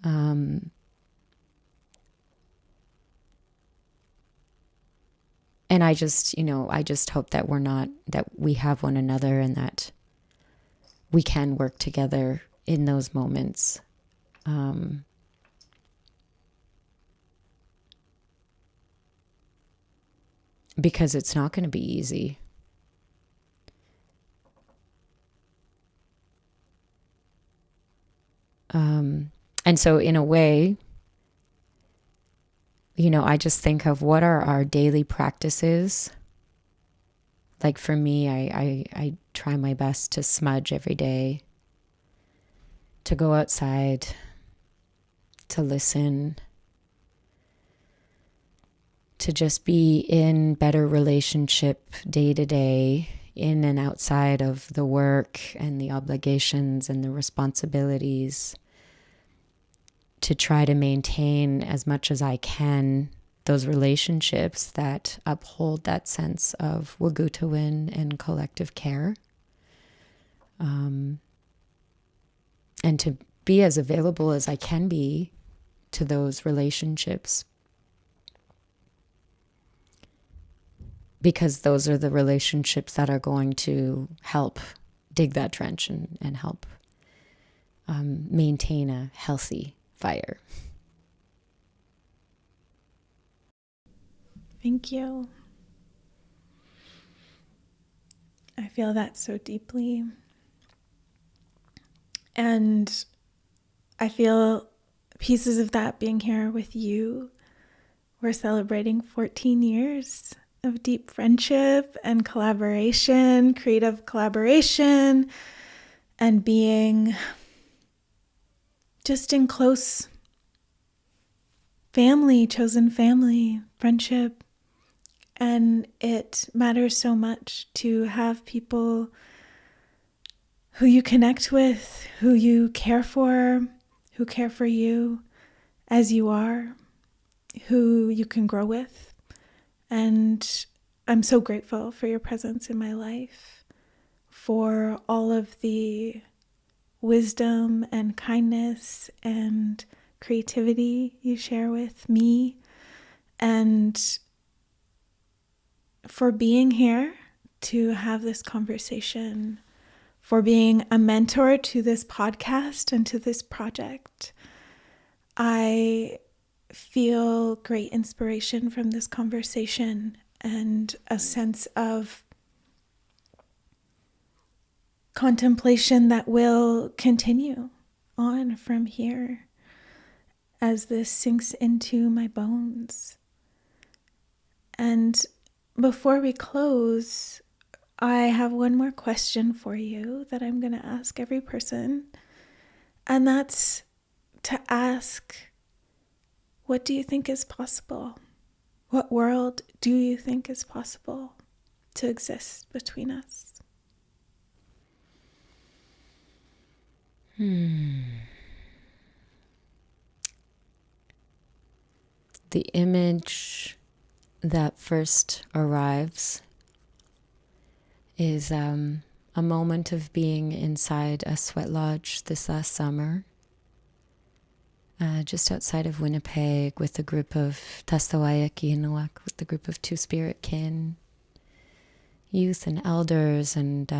And I just, you know, I just hope that that we have one another and that we can work together in those moments. Because it's not going to be easy. And so in a way, you know, I just think of what are our daily practices. Like for me, I try my best to smudge every day, to go outside, to listen, to just be in better relationship day to day, in and outside of the work and the obligations and the responsibilities, to try to maintain as much as I can those relationships that uphold that sense of wagutawin and collective care. And to be as available as I can be to those relationships. Because those are the relationships that are going to help dig that trench and help maintain a healthy fire. Thank you. I feel that so deeply. And I feel pieces of that being here with you. We're celebrating 14 years of deep friendship and collaboration, creative collaboration, and being just in close family, chosen family, friendship. And it matters so much to have people who you connect with, who you care for, who care for you as you are, who you can grow with. And I'm so grateful for your presence in my life, for all of the wisdom and kindness and creativity you share with me, and for being here to have this conversation, for being a mentor to this podcast and to this project. I feel great inspiration from this conversation and a sense of contemplation that will continue on from here as this sinks into my bones. And before we close, I have one more question for you that I'm going to ask every person. And that's to ask, what do you think is possible? What world do you think is possible to exist between us? The image that first arrives is a moment of being inside a sweat lodge this last summer, just outside of Winnipeg, with a group of âpihtawikosisâniskwêw, with a group of two-spirit kin, youth and elders, and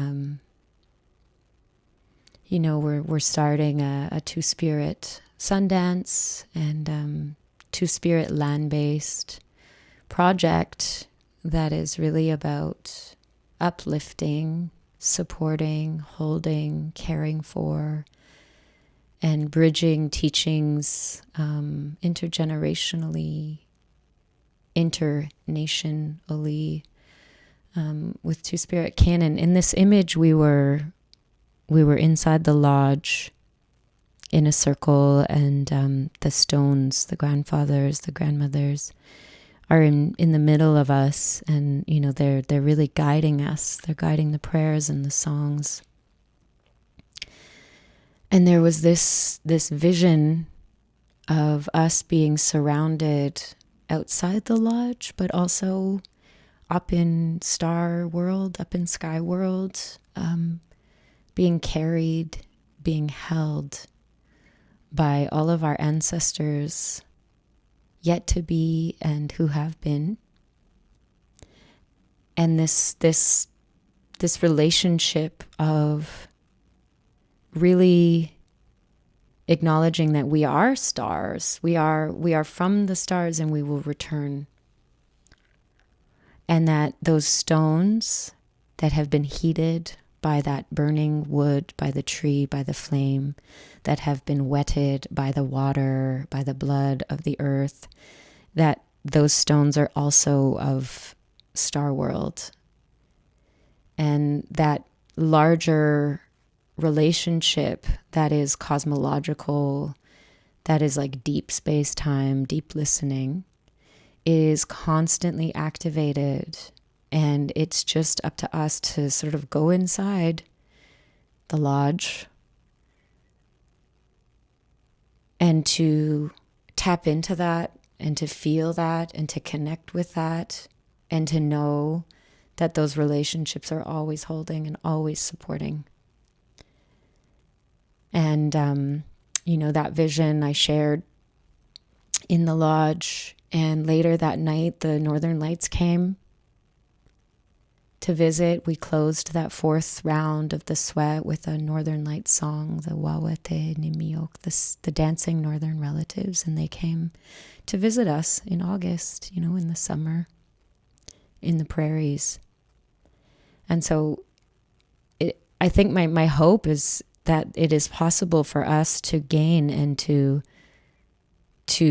we're starting a two-spirit Sundance and two-spirit land-based project that is really about uplifting, supporting, holding, caring for, and bridging teachings intergenerationally, internationally, with two-spirit kin. And in this image, we were inside the lodge in a circle, and the stones, the grandfathers, the grandmothers, are in the middle of us, and they're really guiding us. They're guiding the prayers and the songs. And there was this vision of us being surrounded outside the lodge, but also up in star world, up in sky world, being carried, being held by all of our ancestors yet to be and who have been. And this relationship of really acknowledging that we are stars. We are from the stars, and we will return. And that those stones that have been heated by that burning wood, by the tree, by the flame, that have been wetted by the water, by the blood of the earth, that those stones are also of star world. And that larger relationship that is cosmological, that is like deep space-time, deep listening, is constantly activated. And it's just up to us to sort of go inside the lodge and to tap into that and to feel that and to connect with that and to know that those relationships are always holding and always supporting. And, that vision I shared in the lodge, and later that night, the Northern Lights came to visit. We closed that fourth round of the sweat with a Northern Lights song, the Wawete Nimiok, the dancing Northern relatives, and they came to visit us in August, in the summer, in the prairies. And so I think my hope is that it is possible for us to gain and to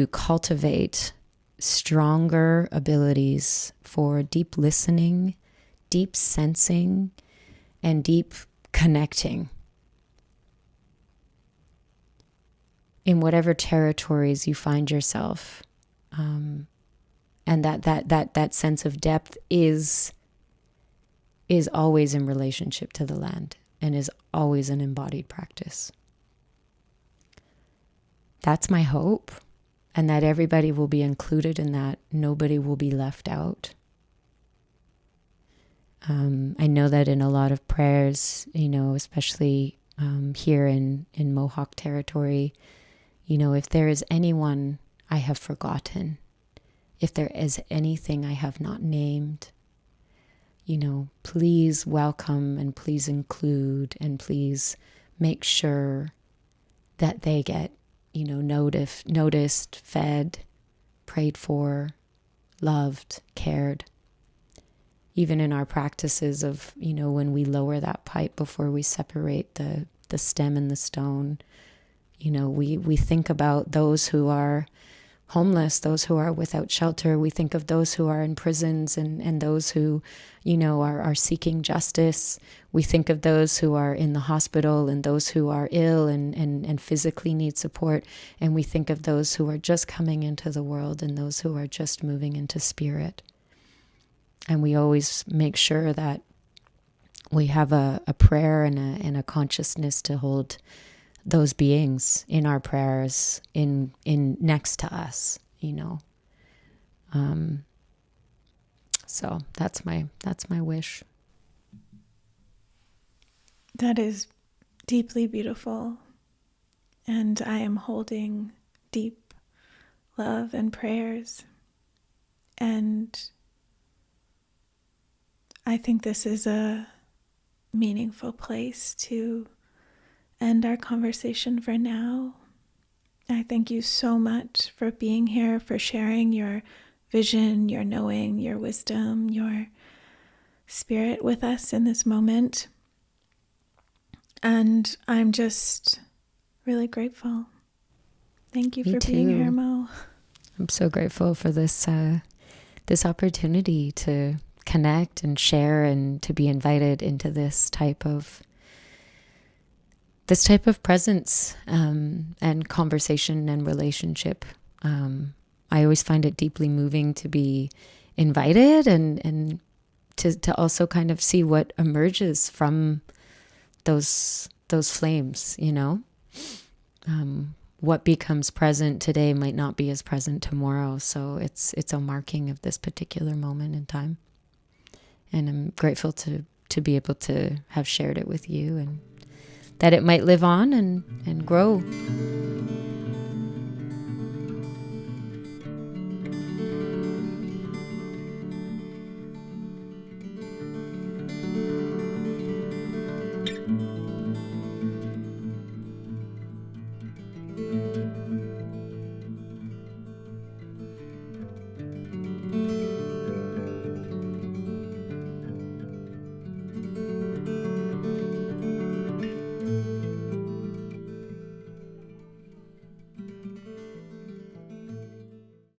cultivate stronger abilities for deep listening, deep sensing, and deep connecting in whatever territories you find yourself. And that sense of depth is always in relationship to the land and is always an embodied practice. That's my hope, and that everybody will be included in that. Nobody will be left out. I know that in a lot of prayers, especially here in Mohawk territory, if there is anyone I have forgotten, if there is anything I have not named, please welcome and please include and please make sure that they get, noticed, fed, prayed for, loved, cared. Even in our practices of, when we lower that pipe before we separate the stem and the stone, we think about those who are homeless, those who are without shelter. We think of those who are in prisons and those who, are seeking justice. We think of those who are in the hospital and those who are ill and physically need support. And we think of those who are just coming into the world and those who are just moving into spirit. And we always make sure that we have a prayer and a consciousness to hold those beings in our prayers in next to us, So that's my wish. That is deeply beautiful. And I am holding deep love and prayers. And I think this is a meaningful place to end our conversation for now. I thank you so much for being here, for sharing your vision, your knowing, your wisdom, your spirit with us in this moment. And I'm just really grateful. Thank you for being here, Moe. I'm so grateful for this opportunity to connect and share and to be invited into this type of presence and conversation and relationship. I always find it deeply moving to be invited and to also kind of see what emerges from those flames, what becomes present today might not be as present tomorrow. So it's a marking of this particular moment in time. And I'm grateful to be able to have shared it with you and that it might live on and grow